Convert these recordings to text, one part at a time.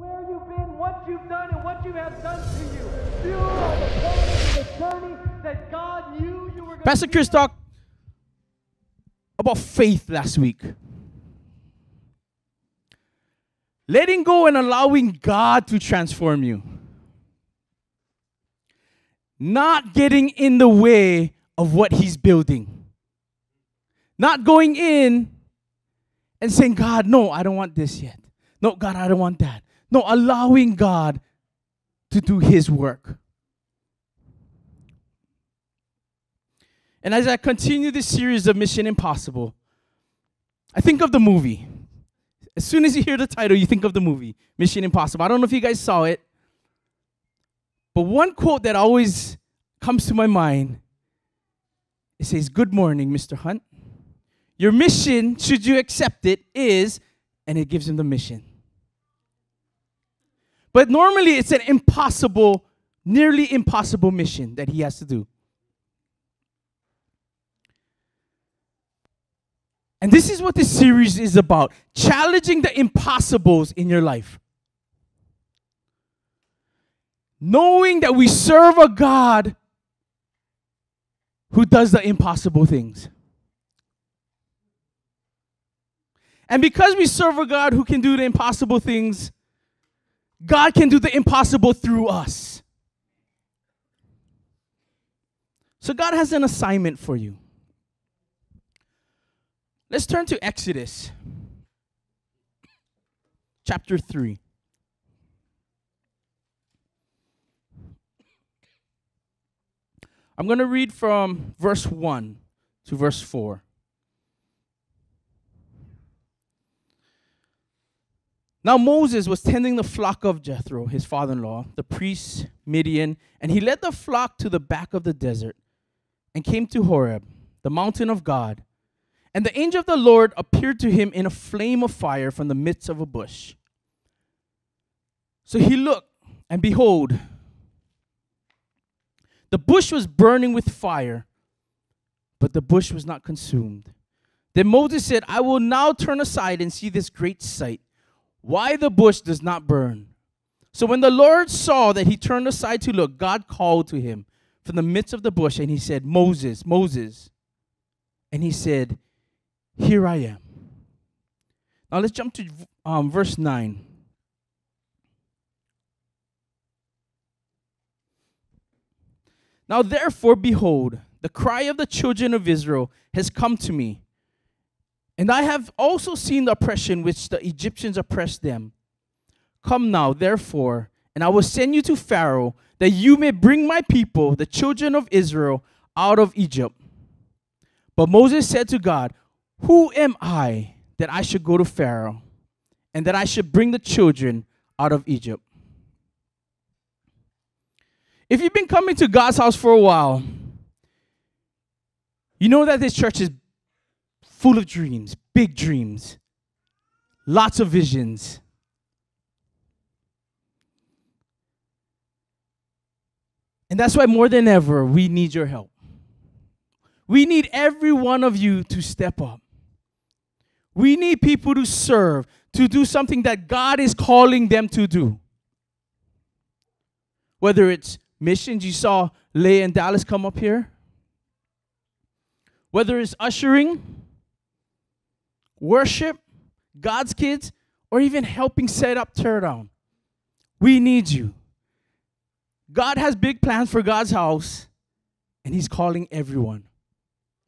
where you've been, what you've done, and what you have done to you. You are the part of the journey that God knew you were going Pastor to Chris talked about faith last week. Letting go and allowing God to transform you. Not getting in the way of what He's building. Not going in and saying, God, no, I don't want this yet. No, God, I don't want that. No, allowing God to do His work. And as I continue this series of Mission Impossible, I think of the movie. As soon as you hear the title, you think of the movie, Mission Impossible. I don't know if you guys saw it, but one quote that always comes to my mind, it says, "Good morning, Mr. Hunt. Your mission, should you accept it, is," and it gives him the mission. But normally it's an impossible, nearly impossible mission that he has to do. And this is what this series is about, challenging the impossibles in your life. Knowing that we serve a God who does the impossible things. And because we serve a God who can do the impossible things, God can do the impossible through us. So God has an assignment for you. Let's turn to Exodus chapter 3. I'm going to read from verse 1 to verse 4. Now Moses was tending the flock of Jethro, his father-in-law, the priest Midian, and he led the flock to the back of the desert and came to Horeb, the mountain of God. And the angel of the Lord appeared to him in a flame of fire from the midst of a bush. So he looked, and behold, the bush was burning with fire, but the bush was not consumed. Then Moses said, I will now turn aside and see this great sight, why the bush does not burn. So when the Lord saw that he turned aside to look, God called to him from the midst of the bush, and he said, Moses, Moses. And he said, here I am. Now let's jump to verse 9. Now therefore, behold, the cry of the children of Israel has come to me. And I have also seen the oppression which the Egyptians oppressed them. Come now, therefore, and I will send you to Pharaoh, that you may bring my people, the children of Israel, out of Egypt. But Moses said to God, who am I that I should go to Pharaoh, and that I should bring the children out of Egypt? If you've been coming to God's house for a while, you know that this church is full of dreams, big dreams, lots of visions. And that's why more than ever, we need your help. We need every one of you to step up. We need people to serve, to do something that God is calling them to do. Whether it's missions, you saw Leigh and Dallas come up here. Whether it's ushering, worship, God's kids, or even helping set up teardown. We need you. God has big plans for God's house, and He's calling everyone.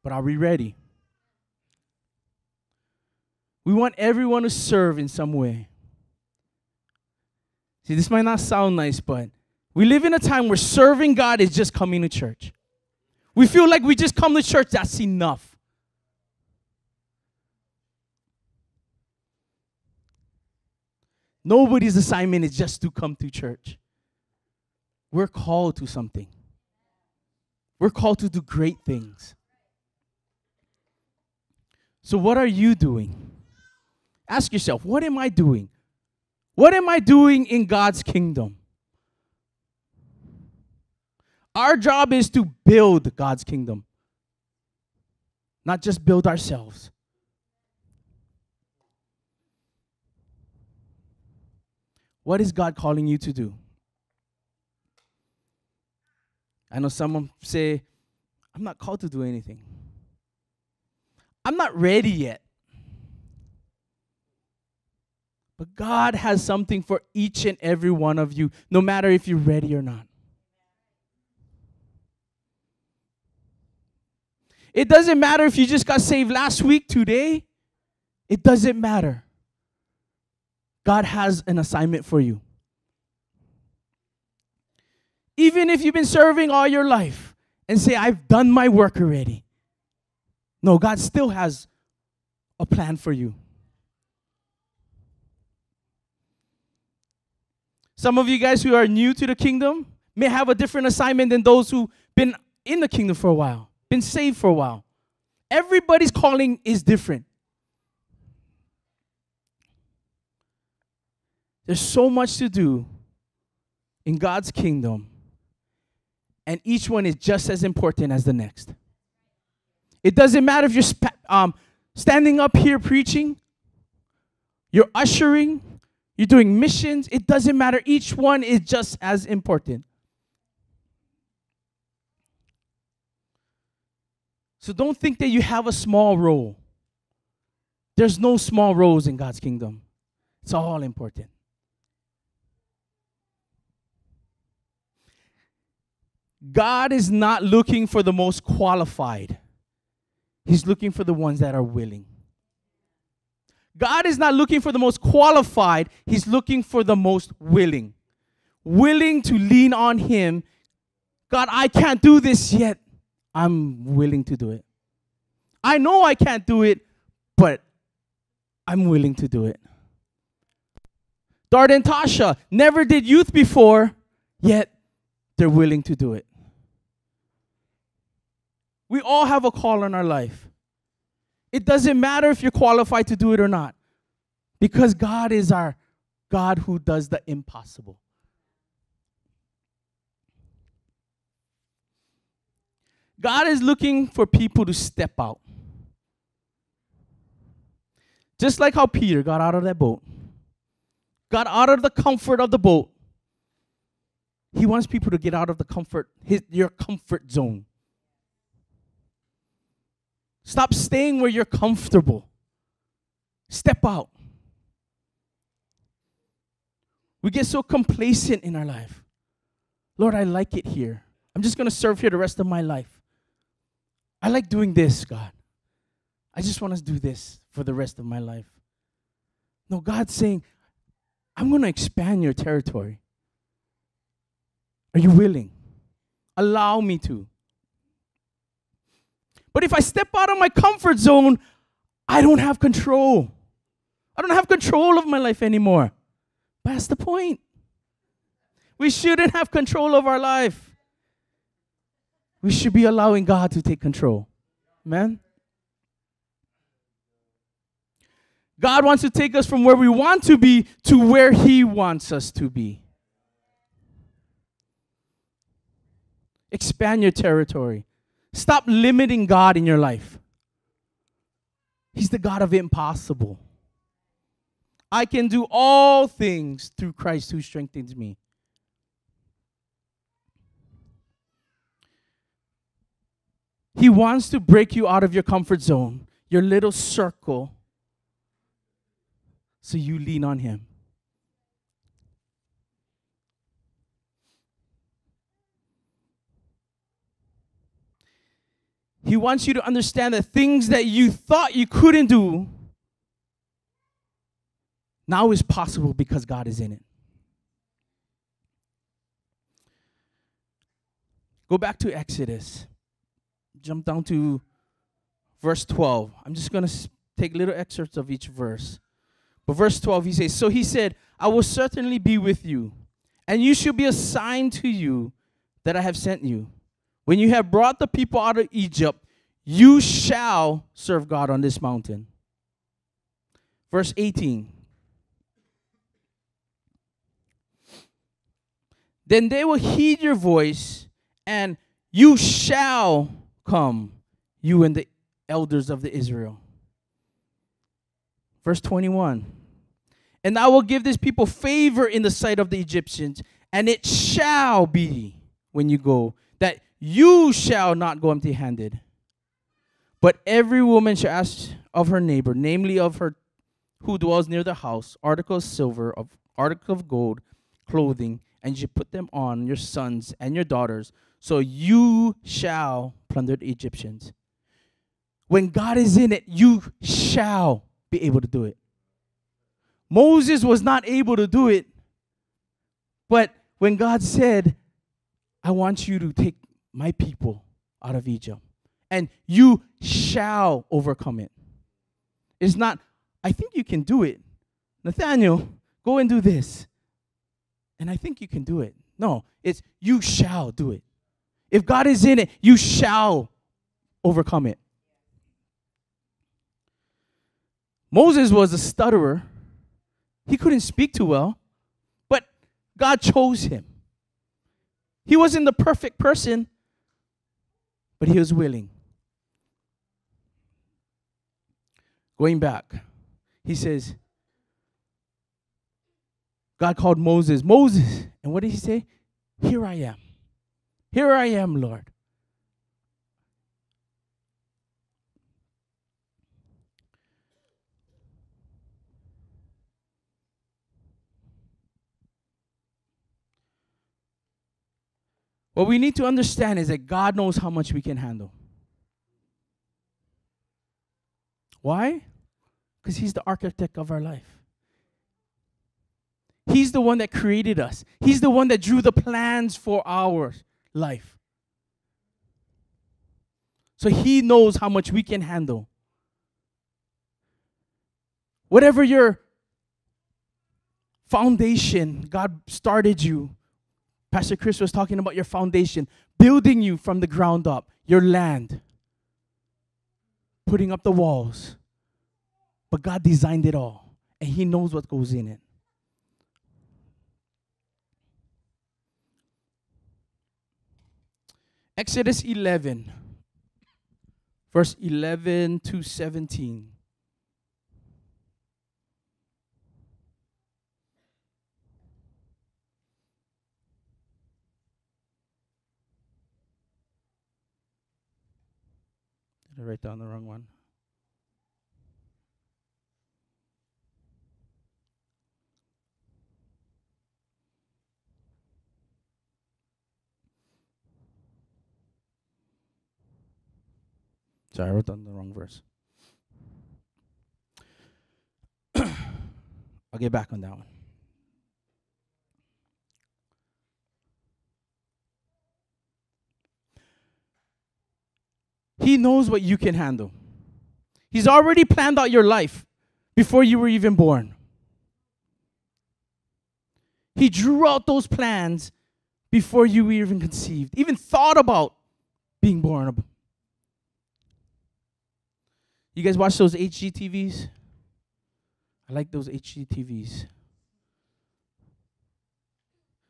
But are we ready? We want everyone to serve in some way. See, this might not sound nice, but we live in a time where serving God is just coming to church. We feel like we just come to church, that's enough. Nobody's assignment is just to come to church. We're called to something. We're called to do great things. So what are you doing? Ask yourself, what am I doing? What am I doing in God's kingdom? Our job is to build God's kingdom, not just build ourselves. What is God calling you to do? I know someone say, I'm not called to do anything. I'm not ready yet. But God has something for each and every one of you, no matter if you're ready or not. It doesn't matter if you just got saved last week, today. It doesn't matter. God has an assignment for you. Even if you've been serving all your life and say, I've done my work already. No, God still has a plan for you. Some of you guys who are new to the kingdom may have a different assignment than those who've been in the kingdom for a while, been saved for a while. Everybody's calling is different. There's so much to do in God's kingdom, and each one is just as important as the next. It doesn't matter if you're standing up here preaching, you're ushering, you're doing missions. It doesn't matter. Each one is just as important. So don't think that you have a small role. There's no small roles in God's kingdom. It's all important. God is not looking for the most qualified. He's looking for the ones that are willing. God is not looking for the most qualified. He's looking for the most willing. Willing to lean on Him. God, I can't do this yet. I'm willing to do it. I know I can't do it, but I'm willing to do it. Dart and Tasha never did youth before, yet they're willing to do it. We all have a call in our life. It doesn't matter if you're qualified to do it or not, because God is our God who does the impossible. God is looking for people to step out. Just like how Peter got out of that boat, got out of the comfort of the boat. He wants people to get out of the your comfort zone. Stop staying where you're comfortable. Step out. We get so complacent in our life. Lord, I like it here. I'm just going to serve here the rest of my life. I like doing this, God. I just want to do this for the rest of my life. No, God's saying, I'm going to expand your territory. Are you willing? Allow me to. But if I step out of my comfort zone, I don't have control. I don't have control of my life anymore. But that's the point. We shouldn't have control of our life. We should be allowing God to take control. Amen? God wants to take us from where we want to be to where He wants us to be. Expand your territory. Stop limiting God in your life. He's the God of impossible. I can do all things through Christ who strengthens me. He wants to break you out of your comfort zone, your little circle, so you lean on Him. He wants you to understand that things that you thought you couldn't do now is possible because God is in it. Go back to Exodus. Jump down to verse 12. I'm just going to take little excerpts of each verse. But verse 12, he says, so he said, I will certainly be with you, and you shall be a sign to you that I have sent you. When you have brought the people out of Egypt, you shall serve God on this mountain. Verse 18. Then they will heed your voice, and you shall come, you and the elders of the Israel. Verse 21. And I will give this people favor in the sight of the Egyptians. And it shall be, when you go, that you shall not go empty-handed. But every woman shall ask of her neighbor, namely of her who dwells near the house, article of silver, article of gold, clothing, and you put them on your sons and your daughters, so you shall plunder the Egyptians. When God is in it, you shall be able to do it. Moses was not able to do it, but when God said, I want you to take my people out of Egypt, and you shall overcome it. It's not, I think you can do it. Nathaniel, go and do this. And I think you can do it. No, it's you shall do it. If God is in it, you shall overcome it. Moses was a stutterer. He couldn't speak too well, but God chose him. He wasn't the perfect person, but he was willing. Going back, he says, God called Moses, Moses. And what did he say? Here I am. Here I am, Lord. What we need to understand is that God knows how much we can handle. Why? Because he's the architect of our life. He's the one that created us. He's the one that drew the plans for our life. So he knows how much we can handle. Whatever your foundation, God started you. Pastor Chris was talking about your foundation, building you from the ground up, your land, putting up the walls. But God designed it all, and he knows what goes in it. Exodus 11, verse 11 to 17. Did I write down the wrong one? Sorry, I wrote down the wrong verse. I'll get back on that one. He knows what you can handle. He's already planned out your life before you were even born. He drew out those plans before you were even conceived, even thought about being born. You guys watch those HGTVs? I like those HGTVs.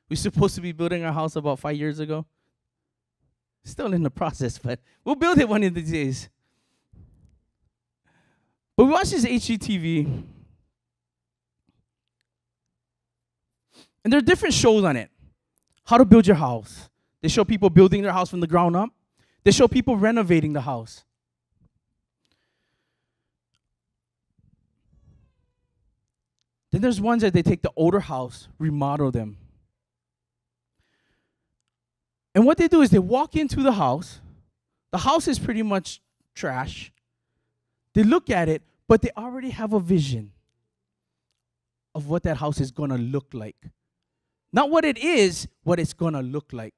We're supposed to be building our house about 5 years ago. Still in the process, but we'll build it one of these days. But we watch this HGTV, and there are different shows on it. How to build your house. They show people building their house from the ground up. They show people renovating the house. Then there's ones that they take the older house, remodel them. And what they do is they walk into the house. The house is pretty much trash. They look at it, but they already have a vision of what that house is going to look like. Not what it is, what it's going to look like.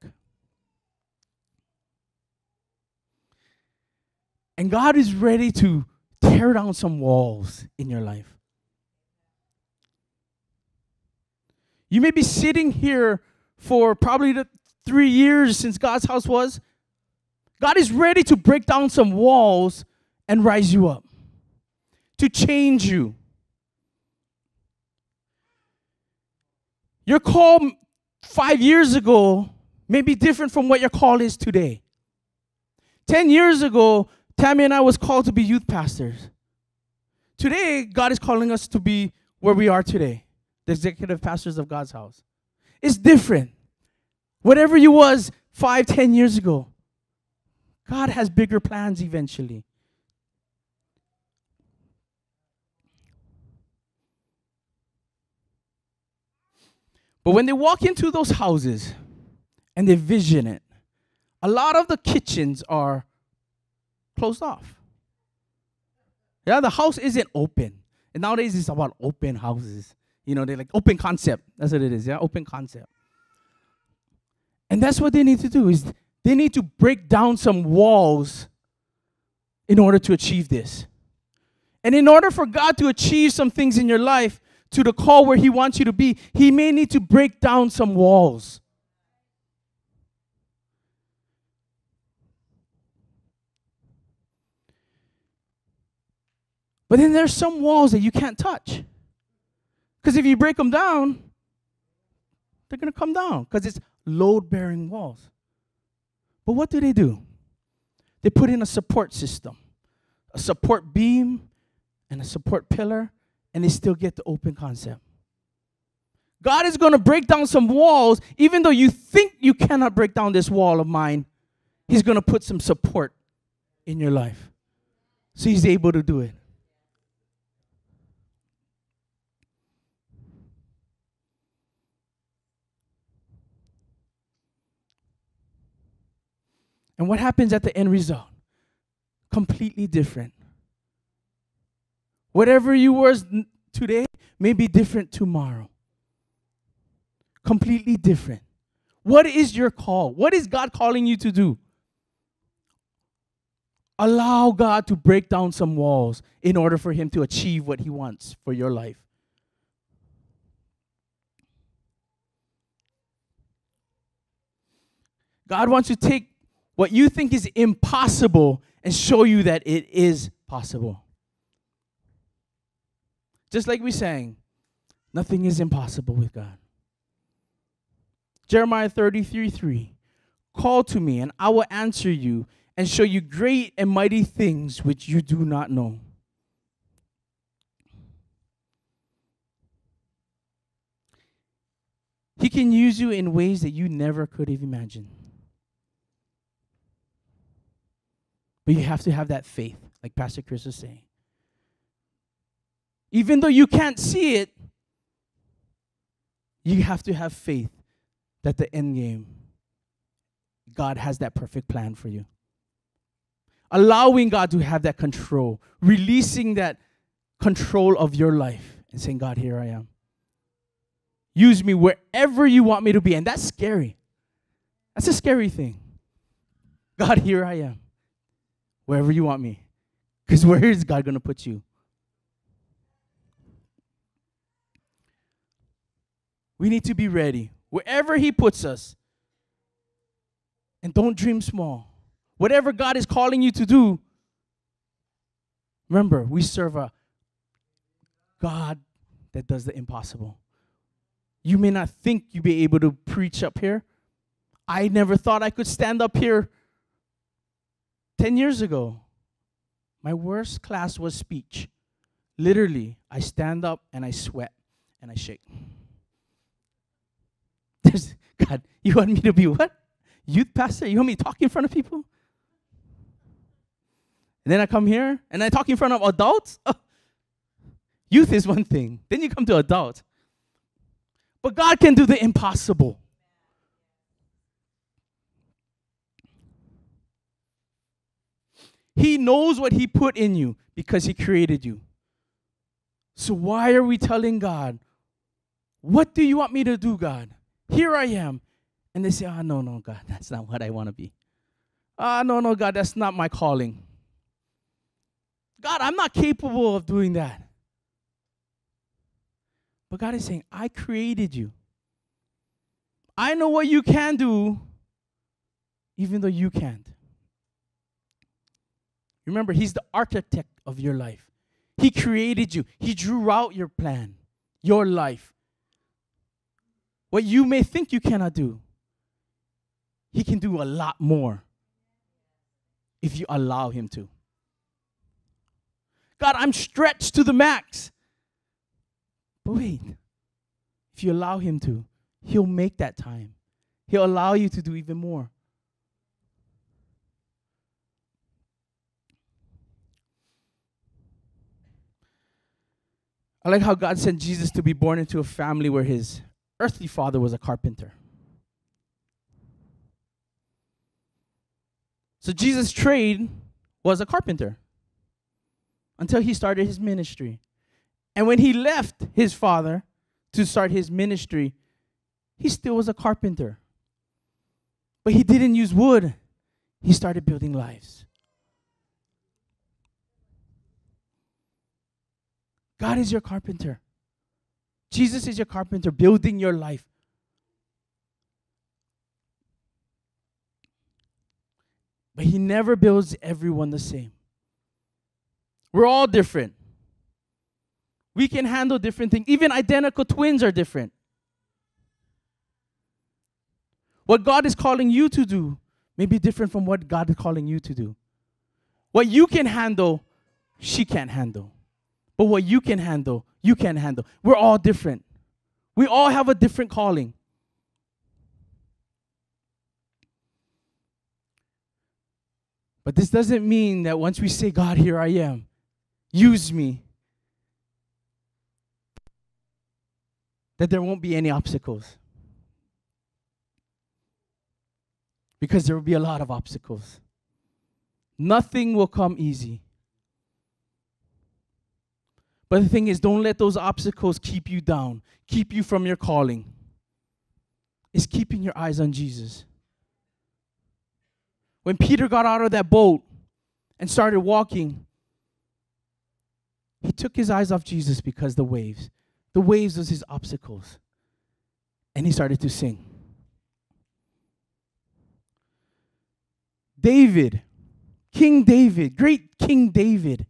And God is ready to tear down some walls in your life. You may be sitting here for probably the 3 years since God's house was. God is ready to break down some walls and rise you up, to change you. Your call 5 years ago may be different from what your call is today. 10 years ago, Tammy and I was called to be youth pastors. Today, God is calling us to be where we are today, the executive pastors of God's house. It's different. Whatever you was 5, 10 years ago, God has bigger plans eventually. But when they walk into those houses and they vision it, a lot of the kitchens are closed off. Yeah, the house isn't open. And nowadays it's about open houses. You know, they're like open concept. That's what it is, yeah, open concept. And that's what they need to do, is they need to break down some walls in order to achieve this. And in order for God to achieve some things in your life, to the call where He wants you to be, He may need to break down some walls. But then there's some walls that you can't touch. Because if you break them down, they're going to come down because it's load-bearing walls. But what do? They put in a support system, a support beam and a support pillar, and they still get the open concept. God is going to break down some walls. Even though you think you cannot break down this wall of mine, He's going to put some support in your life. So He's able to do it. And what happens at the end result? Completely different. Whatever you were today may be different tomorrow. Completely different. What is your call? What is God calling you to do? Allow God to break down some walls in order for Him to achieve what He wants for your life. God wants to take what you think is impossible and show you that it is possible. Just like we sang, nothing is impossible with God. Jeremiah 33:3, call to me and I will answer you and show you great and mighty things which you do not know. He can use you in ways that you never could have imagined. But you have to have that faith, like Pastor Chris was saying. Even though you can't see it, you have to have faith that the end game, God has that perfect plan for you. Allowing God to have that control, releasing that control of your life and saying, God, here I am. Use me wherever you want me to be. And that's scary. That's a scary thing. God, here I am. Wherever you want me. Because where is God going to put you? We need to be ready. Wherever He puts us. And don't dream small. Whatever God is calling you to do, remember, we serve a God that does the impossible. You may not think you'll be able to preach up here. I never thought I could stand up here 10 years ago. My worst class was speech. Literally, I stand up and I sweat and I shake. God, you want me to be what? Youth pastor? You want me to talk in front of people? And then I come here and I talk in front of adults? Oh. Youth is one thing. Then you come to adults. But God can do the impossible. He knows what He put in you because He created you. So why are we telling God, what do you want me to do, God? Here I am. And they say, no, God, that's not what I want to be. No, God, that's not my calling. God, I'm not capable of doing that. But God is saying, I created you. I know what you can do, even though you can't. Remember, He's the architect of your life. He created you. He drew out your plan, your life. What you may think you cannot do, He can do a lot more if you allow Him to. God, I'm stretched to the max. But wait, if you allow him to, he'll make that time. He'll allow you to do even more. I like how God sent Jesus to be born into a family where his earthly father was a carpenter. So Jesus' trade was a carpenter until he started his ministry. And when he left his father to start his ministry, he still was a carpenter. But he didn't use wood. He started building lives. God is your carpenter. Jesus is your carpenter, building your life. But he never builds everyone the same. We're all different. We can handle different things. Even identical twins are different. What God is calling you to do may be different from what God is calling you to do. What you can handle, she can't handle. But what you can handle, you can handle. We're all different. We all have a different calling. But this doesn't mean that once we say, God, here I am, use me, that there won't be any obstacles. Because there will be a lot of obstacles. Nothing will come easy. But the thing is, don't let those obstacles keep you down, keep you from your calling. It's keeping your eyes on Jesus. When Peter got out of that boat and started walking, he took his eyes off Jesus because the waves was his obstacles. And he started to sing. David, King David, great King David.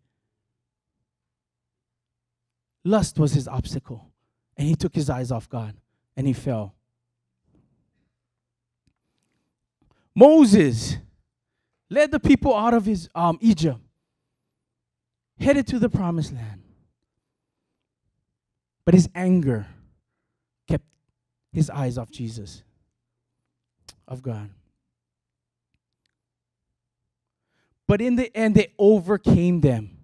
Lust was his obstacle. And he took his eyes off God. And he fell. Moses led the people out of his Egypt. Headed to the promised land. But his anger kept his eyes off Jesus. Of God. But in the end, they overcame them.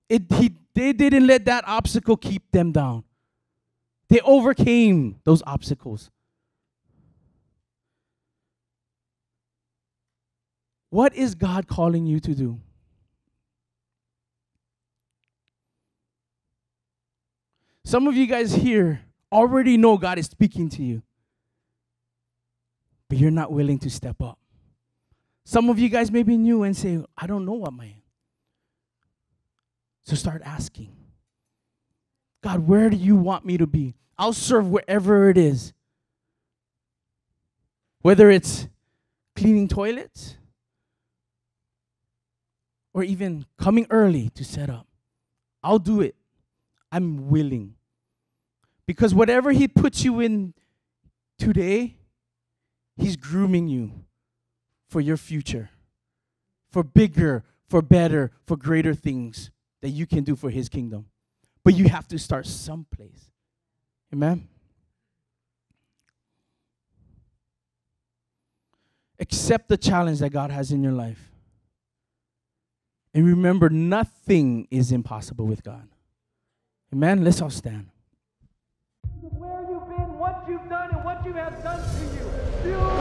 They didn't let that obstacle keep them down. They overcame those obstacles. What is God calling you to do? Some of you guys here already know God is speaking to you, but you're not willing to step up. Some of you guys may be new and say, I don't know what my... So start asking. God, where do you want me to be? I'll serve wherever it is. Whether it's cleaning toilets or even coming early to set up. I'll do it. I'm willing. Because whatever he puts you in today, he's grooming you for your future. For bigger, for better, for greater things that you can do for his kingdom. But you have to start someplace. Amen? Accept the challenge that God has in your life. And remember, nothing is impossible with God. Amen? Let's all stand. Where you've been, what you've done, and what you have done to you.